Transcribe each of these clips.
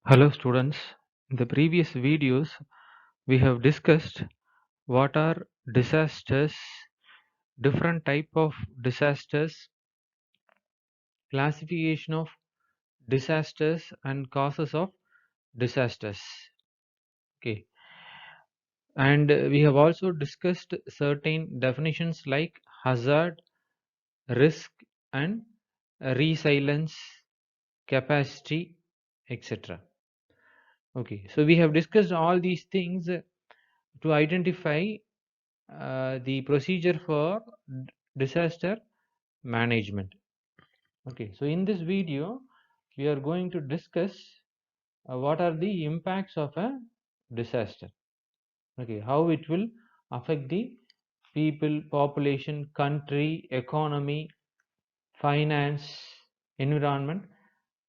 Hello students, in the previous videos we have discussed what are disasters, different type of disasters, classification of disasters and causes of disasters. Okay, and we have also discussed certain definitions like hazard, risk and resilience, capacity, etc. Okay, so we have discussed all these things to identify the procedure for disaster management. Okay, so in this video we are going to discuss what are the impacts of a disaster. Okay, how it will affect the people, population, country, economy, finance, environment,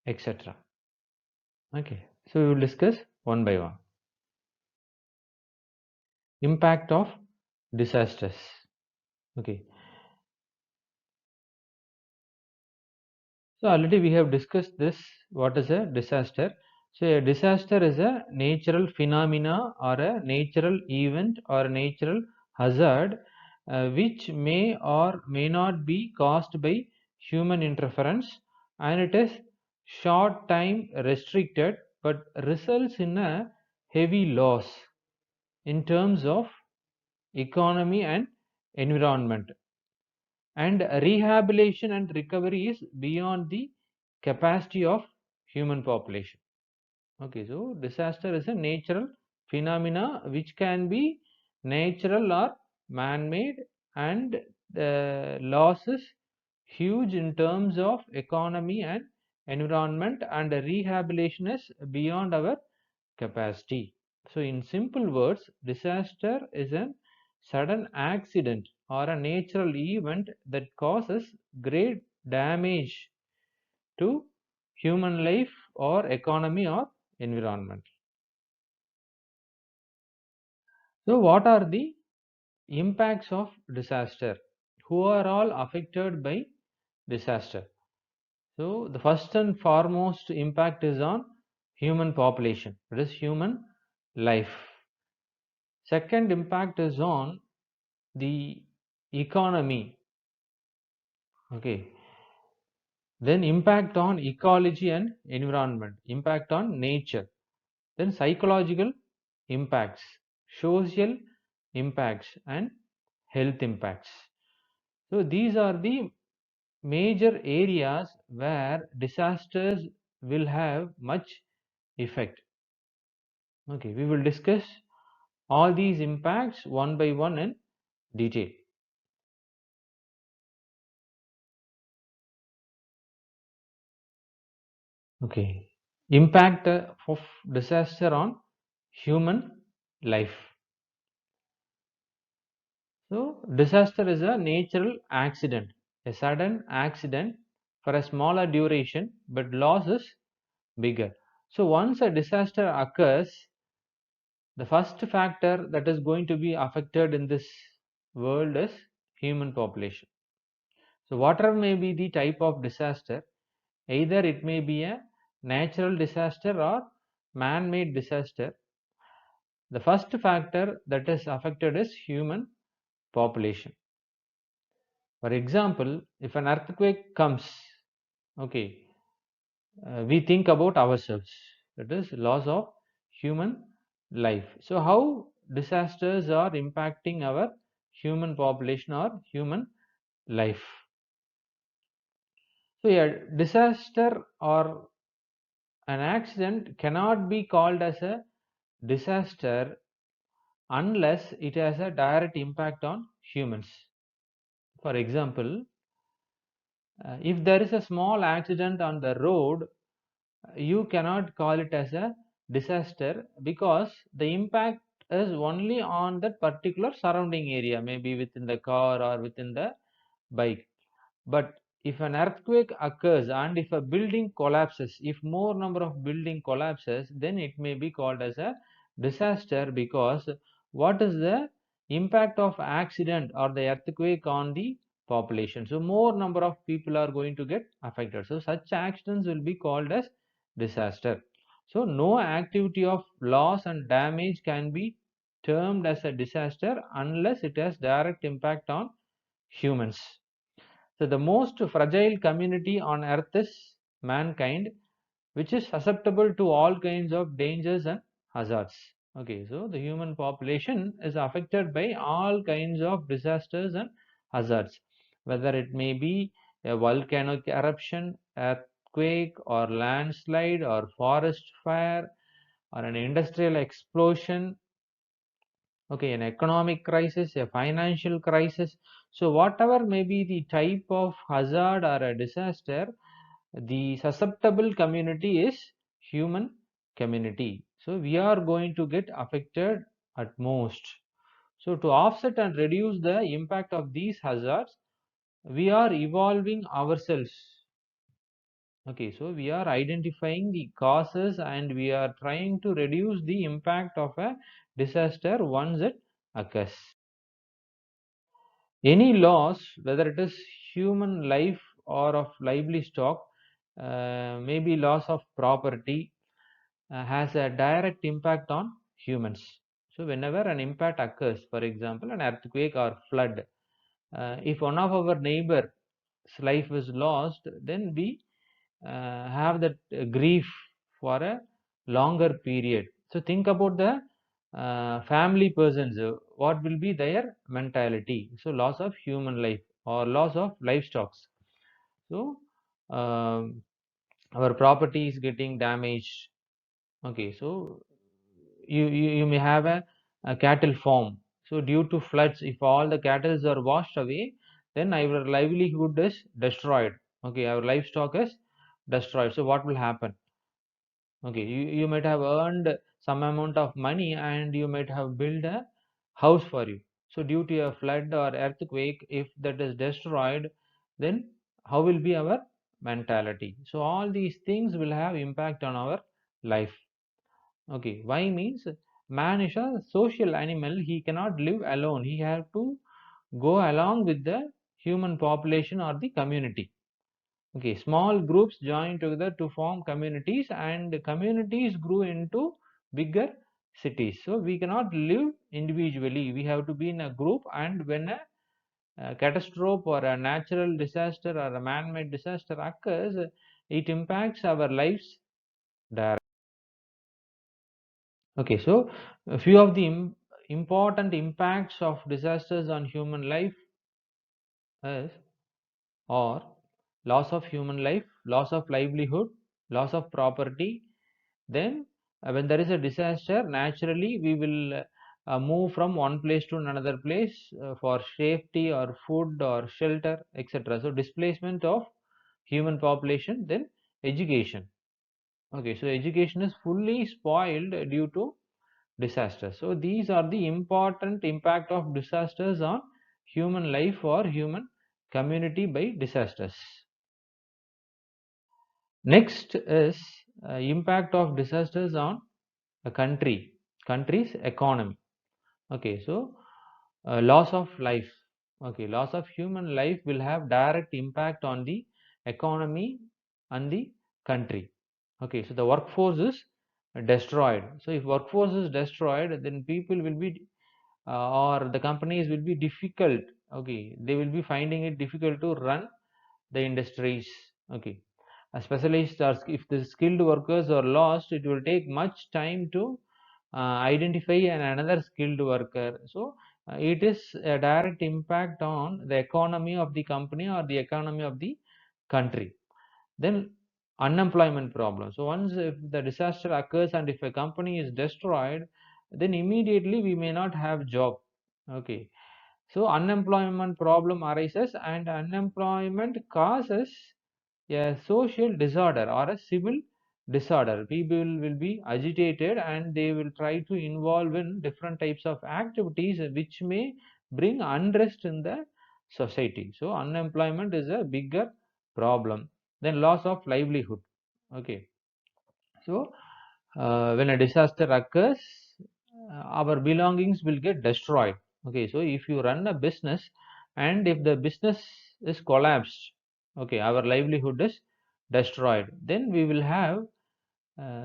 etc. Okay, so we will discuss one by one. Impact of disasters. Okay, so already we have discussed this, what is a disaster. So a disaster is a natural phenomena or a natural event or a natural hazard which may or may not be caused by human interference, and it is short time restricted but results in a heavy loss in terms of economy and environment, and rehabilitation and recovery is beyond the capacity of human population. Okay, so disaster is a natural phenomena which can be natural or man-made, and the loss is huge in terms of economy and environment, and rehabilitation is beyond our capacity. So in simple words, disaster is a sudden accident or a natural event that causes great damage to human life or economy or environment. So what are the impacts of disaster? Who are all affected by disaster? So the first and foremost impact is on human population, that is human life. Second impact is on the economy. Okay, then impact on ecology and environment, impact on nature, then psychological impacts, social impacts and health impacts. So these are the major areas where disasters will have much effect. Okay, we will discuss all these impacts one by one in detail. Okay, impact of disaster on human life. So disaster is a natural accident, a sudden accident for a smaller duration, but loss is bigger. So once a disaster occurs, the first factor that is going to be affected in this world is human population. So whatever may be the type of disaster, either it may be a natural disaster or man-made disaster, the first factor that is affected is human population. For example, if an earthquake comes, okay, we think about ourselves, that is loss of human life. So how disasters are impacting our human population or human life? So a disaster or an accident cannot be called as a disaster unless it has a direct impact on humans. For example, if there is a small accident on the road, you cannot call it as a disaster because the impact is only on that particular surrounding area, maybe within the car or within the bike. But if an earthquake occurs and if a building collapses, if more number of building collapses, then it may be called as a disaster, because what is the impact of accident or the earthquake on the population? So more number of people are going to get affected. So such accidents will be called as disaster. So no activity of loss and damage can be termed as a disaster unless it has direct impact on humans. So the most fragile community on earth is mankind, which is susceptible to all kinds of dangers and hazards. Okay, so the human population is affected by all kinds of disasters and hazards, whether it may be a volcanic eruption, earthquake, or landslide, or forest fire, or an industrial explosion, okay, an economic crisis, a financial crisis. So whatever may be the type of hazard or a disaster, the susceptible community is human community. So we are going to get affected at most. So to offset and reduce the impact of these hazards, we are evolving ourselves. Okay, so we are identifying the causes and we are trying to reduce the impact of a disaster once it occurs. Any loss, whether it is human life or of livestock, maybe loss of property, has a direct impact on humans. So whenever an impact occurs, for example, an earthquake or flood, if one of our neighbor's life is lost, then we have that grief for a longer period. So think about the family persons, what will be their mentality? So loss of human life or loss of livestock. So um, our property is getting damaged. Okay, so you may have a cattle farm. So due to floods, if all the cattle are washed away, then our livelihood is destroyed. Okay, our livestock is destroyed. So what will happen? Okay, you might have earned some amount of money and you might have built a house for you. So due to a flood or earthquake, if that is destroyed, then how will be our mentality? So all these things will have impact on our life. Okay, why means man is a social animal. He cannot live alone. He have to go along with the human population or the community. Okay, small groups join together to form communities, and communities grew into bigger cities. So we cannot live individually. We have to be in a group, and when a catastrophe or a natural disaster or a man-made disaster occurs, it impacts our lives directly. Okay, so a few of the important impacts of disasters on human life is or loss of human life, loss of livelihood, loss of property. Then when there is a disaster, naturally we will move from one place to another place for safety or food or shelter, etc. So displacement of human population. Then education. Okay, so education is fully spoiled due to disasters. So these are the important impact of disasters on human life or human community by disasters. Next is impact of disasters on a country's economy. Okay, so loss of life. Okay, loss of human life will have direct impact on the economy and the country. Okay, so the workforce is destroyed. So if workforce is destroyed, then people will be or the companies will be difficult. Okay, they will be finding it difficult to run the industries. Okay, a specialist or if the skilled workers are lost, it will take much time to identify another skilled worker. So it is a direct impact on the economy of the company or the economy of the country. Then unemployment problem. So once if the disaster occurs and if a company is destroyed, then immediately we may not have job. Okay, so unemployment problem arises, and unemployment causes a social disorder or a civil disorder. People will be agitated and they will try to involve in different types of activities which may bring unrest in the society. So unemployment is a bigger problem. Then loss of livelihood. Okay, so when a disaster occurs, our belongings will get destroyed. Okay, so if you run a business and if the business is collapsed, okay, our livelihood is destroyed, then we will have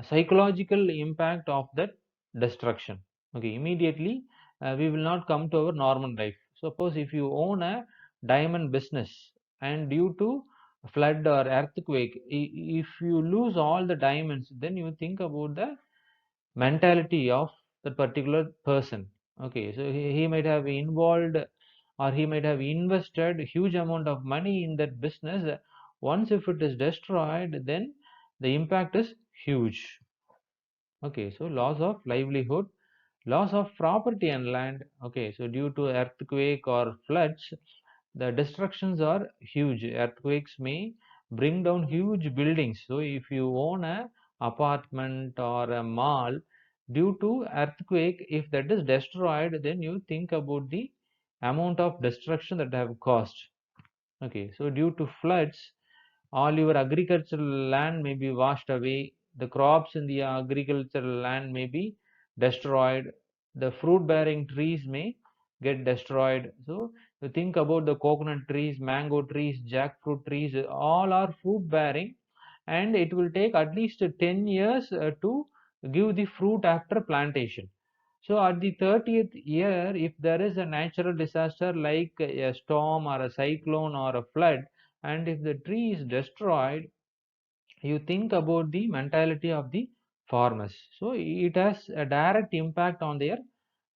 psychological impact of that destruction. Okay, immediately we will not come to our normal life. Suppose if you own a diamond business and due to flood or earthquake, if you lose all the diamonds, then you think about the mentality of that particular person. Okay, so he might have involved or he might have invested huge amount of money in that business. Once if it is destroyed, then the impact is huge. Okay, so loss of livelihood, loss of property and land. Okay, so due to earthquake or floods, the destructions are huge. Earthquakes may bring down huge buildings. So if you own a apartment or a mall, due to earthquake, if that is destroyed, then you think about the amount of destruction that have caused. Okay, so due to floods, all your agricultural land may be washed away, the crops in the agricultural land may be destroyed, the fruit bearing trees may get destroyed. So you think about the coconut trees, mango trees, jackfruit trees, all are fruit bearing, and it will take at least 10 years to give the fruit after plantation. So at the 30th year, if there is a natural disaster like a storm or a cyclone or a flood, and if the tree is destroyed, you think about the mentality of the farmers. So it has a direct impact on their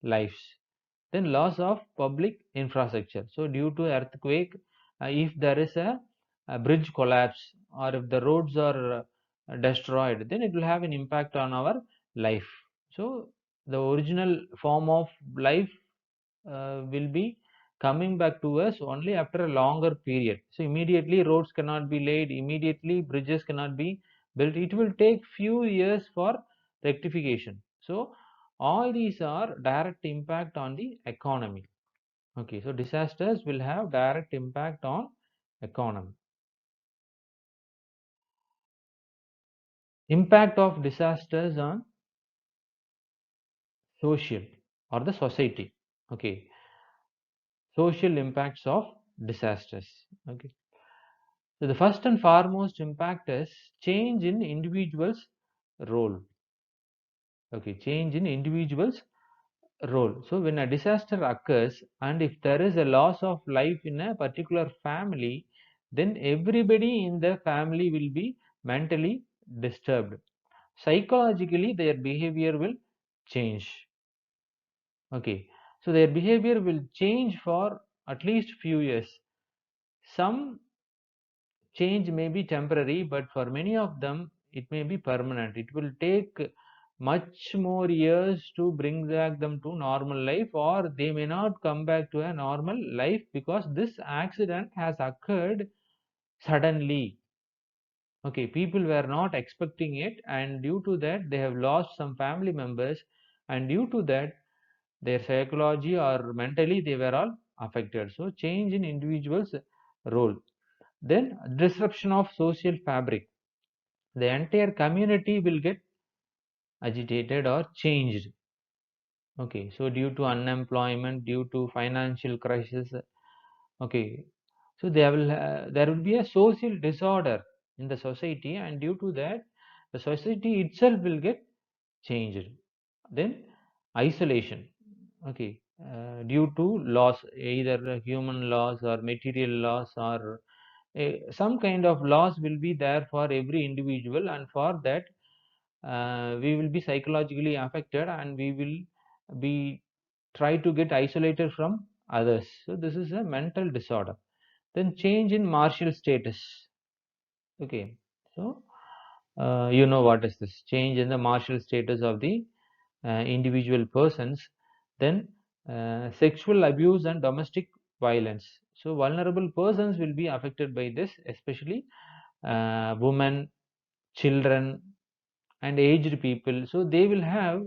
lives. Then loss of public infrastructure. So due to earthquake, if there is a bridge collapse or if the roads are destroyed, then it will have an impact on our life. So the original form of life will be coming back to us only after a longer period. So immediately roads cannot be laid, immediately bridges cannot be built. It will take few years for rectification. So all these are direct impact on the economy. Okay, so disasters will have direct impact on economy. Impact of disasters on social or the society. Okay, social impacts of disasters. Okay, so the first and foremost impact is change in individuals' role. Okay, change in individuals' role. So when a disaster occurs and if there is a loss of life in a particular family, then everybody in the family will be mentally disturbed. Psychologically, their behavior will change. Okay, so their behavior will change for at least few years. Some change may be temporary, but for many of them, it may be permanent. It will take much more years to bring back them to normal life, or they may not come back to a normal life because this accident has occurred suddenly. Okay, people were not expecting it, and due to that, they have lost some family members, and due to that, their psychology or mentally they were all affected. So, change in individuals' role. Then, disruption of social fabric. The entire community will get agitated or changed. Okay, so due to unemployment, due to financial crisis, okay, so there will be a social disorder in the society, and due to that, the society itself will get changed. Then isolation. Okay, due to loss, either human loss or material loss or some kind of loss will be there for every individual, and for that we will be psychologically affected and we will be try to get isolated from others. So this is a mental disorder. Then change in martial status. Okay, so you know what is this change in the martial status of the individual persons. Then sexual abuse and domestic violence. So vulnerable persons will be affected by this, especially women, children, and aged people. So they will have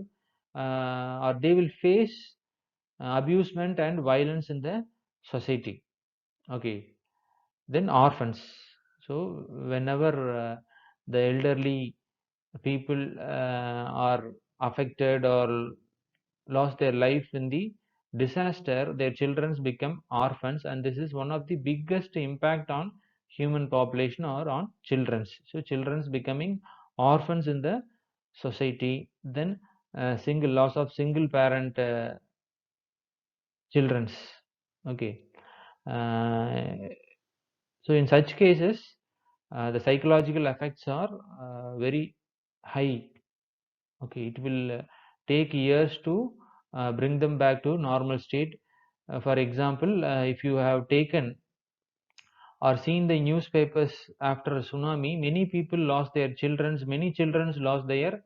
or they will face abusement and violence in the society. Okay, then orphans. So whenever the elderly people are affected or lost their life in the disaster, their children become orphans, and this is one of the biggest impact on human population or on children's. So children's becoming orphans in the society, then single loss of single parent children's. Okay. uh, so in such cases, the psychological effects are very high. Okay, it will take years to bring them back to normal state. For example, if you have taken or seen the newspapers after a tsunami, many people lost their children, many children lost their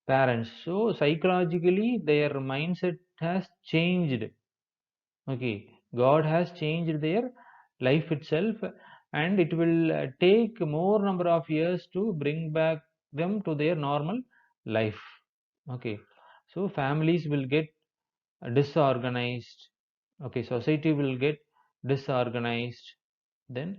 parents. So psychologically, their mindset has changed. Okay, God has changed their life itself, and it will take more number of years to bring back them to their normal life. Okay, so families will get disorganized. Okay, society will get disorganized. Then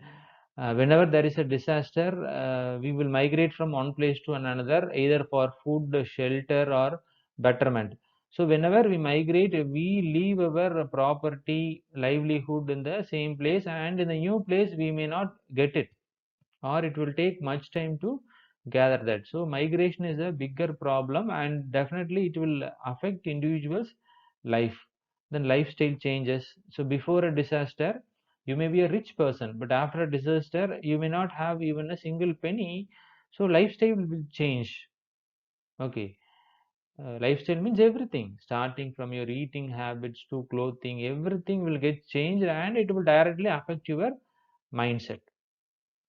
whenever there is a disaster, we will migrate from one place to another, either for food, shelter, or betterment. So whenever we migrate, we leave our property, livelihood in the same place, and in the new place we may not get it, or it will take much time to gather that. So migration is a bigger problem, and definitely it will affect individuals life. Then lifestyle changes. So before a disaster, you may be a rich person, but after a disaster you may not have even a single penny. So lifestyle will change. Okay. Lifestyle means everything, starting from your eating habits to clothing, everything will get changed, and it will directly affect your mindset.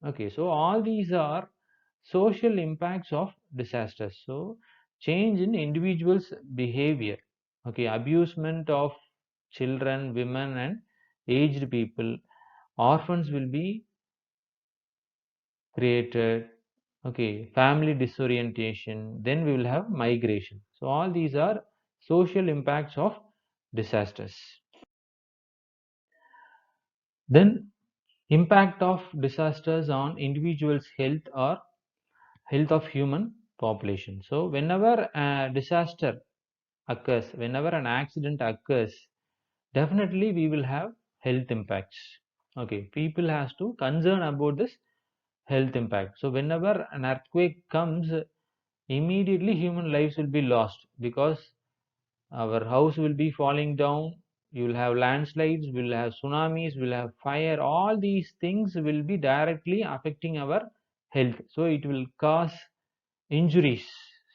Okay, so all these are social impacts of disasters. So change in individuals' behavior. Okay, abusement of children, women, and aged people. Orphans will be created. Okay, family disorientation. Then we will have migration. So all these are social impacts of disasters. Then impact of disasters on individuals' health or health of human population. So whenever a disaster occurs, whenever an accident occurs, definitely we will have health impacts. Okay, people has to concern about this health impact. So whenever an earthquake comes, immediately human lives will be lost, because our house will be falling down. You will have landslides, we will have tsunamis, we will have fire. All these things will be directly affecting our health. So it will cause injuries,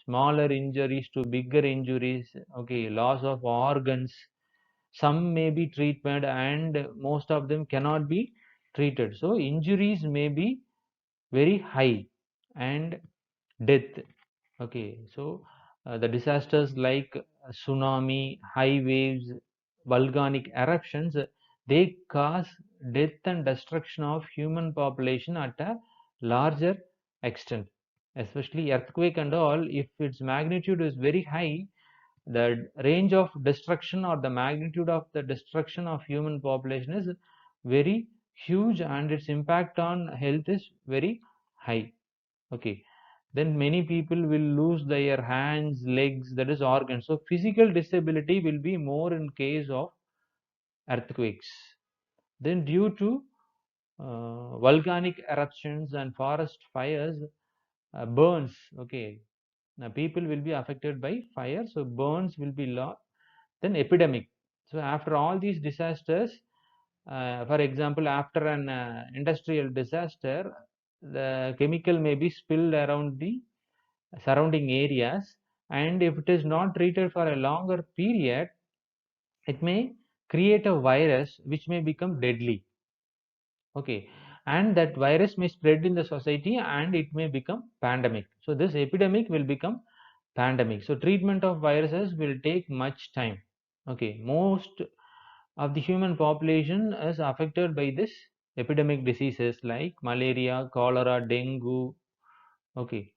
smaller injuries to bigger injuries. Okay, loss of organs. Some may be treated, and most of them cannot be treated. So injuries may be very high, and death. Okay, so the disasters like tsunami, high waves, volcanic eruptions, they cause death and destruction of human population at a larger extent. Especially earthquake and all, if its magnitude is very high, the range of destruction or the magnitude of the destruction of human population is very huge, and its impact on health is very high. Okay, then many people will lose their hands, legs, that is organs. So physical disability will be more in case of earthquakes. Then due to volcanic eruptions and forest fires, burns. Okay, now people will be affected by fire, so burns will be lost. Then epidemic. So after all these disasters, for example, after an industrial disaster, the chemical may be spilled around the surrounding areas, and if it is not treated for a longer period, it may create a virus which may become deadly. Okay, and that virus may spread in the society, and it may become pandemic. So this epidemic will become pandemic. So treatment of viruses will take much time. Okay, most of the human population is affected by this epidemic diseases like malaria, cholera, dengue. Okay,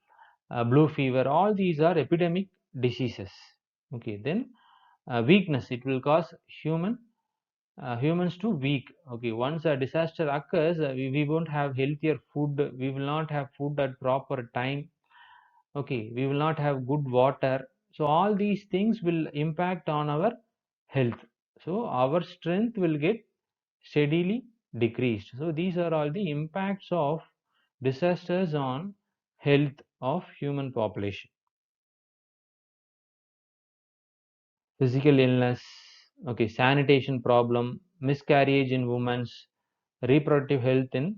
blue fever, all these are epidemic diseases. Okay, then weakness, it will cause humans to weak. Okay, once a disaster occurs, we won't have healthier food, we will not have food at proper time. Okay, we will not have good water. So all these things will impact on our health. So our strength will get steadily decreased. So these are all the impacts of disasters on health of human population. physical illness, okay, sanitation problem, miscarriage in women's, reproductive health in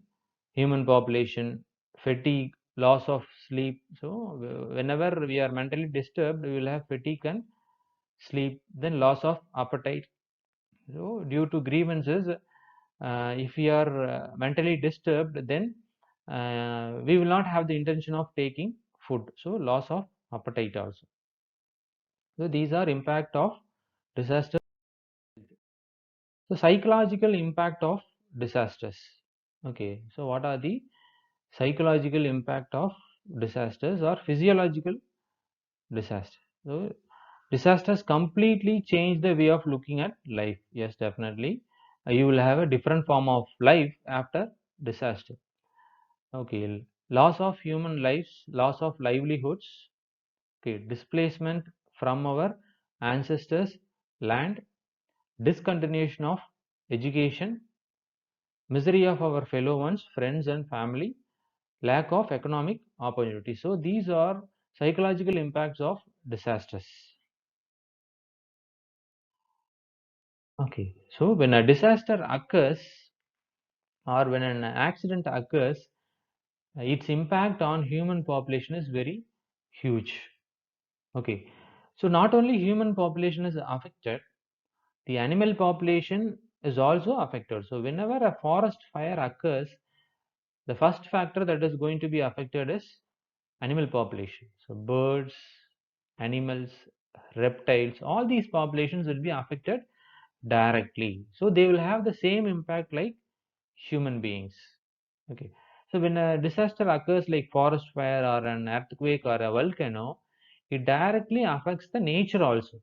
human population, fatigue, loss of sleep. So whenever we are mentally disturbed, we will have fatigue and sleep, then loss of appetite. So due to grievances, if we are mentally disturbed, then we will not have the intention of taking food. So loss of appetite also. So these are impact of disaster. So psychological impact of disasters. Okay, so what are the psychological impact of disasters or physiological disasters? So disasters completely change the way of looking at life. Yes, definitely. You will have a different form of life after disaster. Okay, loss of human lives, loss of livelihoods, okay, displacement from our ancestors' land, discontinuation of education, misery of our fellow ones, friends and family, lack of economic opportunity. So these are psychological impacts of disasters. Okay, so when a disaster occurs or when an accident occurs, its impact on human population is very huge. Okay, so not only human population is affected, the animal population is also affected. So whenever a forest fire occurs, the first factor that is going to be affected is animal population. So birds, animals, reptiles, all these populations will be affected directly. So they will have the same impact like human beings. Okay. So when a disaster occurs like forest fire or an earthquake or a volcano, it directly affects the nature also.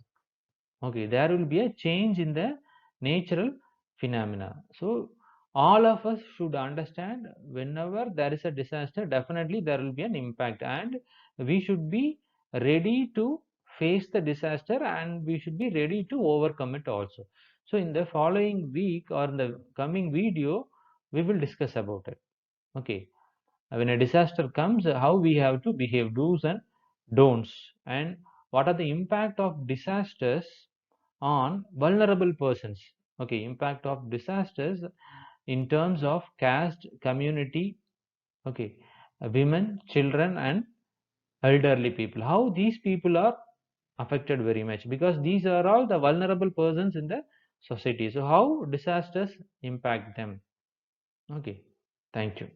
Okay, there will be a change in the natural phenomena. So all of us should understand whenever there is a disaster, definitely there will be an impact, and we should be ready to face the disaster and we should be ready to overcome it also. So in the following week or in the coming video, we will discuss about it. Okay, when a disaster comes, how we have to behave, do's and don'ts, and what are the impact of disasters on vulnerable persons. Okay, impact of disasters in terms of caste, community, okay, women, children and elderly people, how these people are affected very much, because these are all the vulnerable persons in the society. So how disasters impact them. Okay, thank you.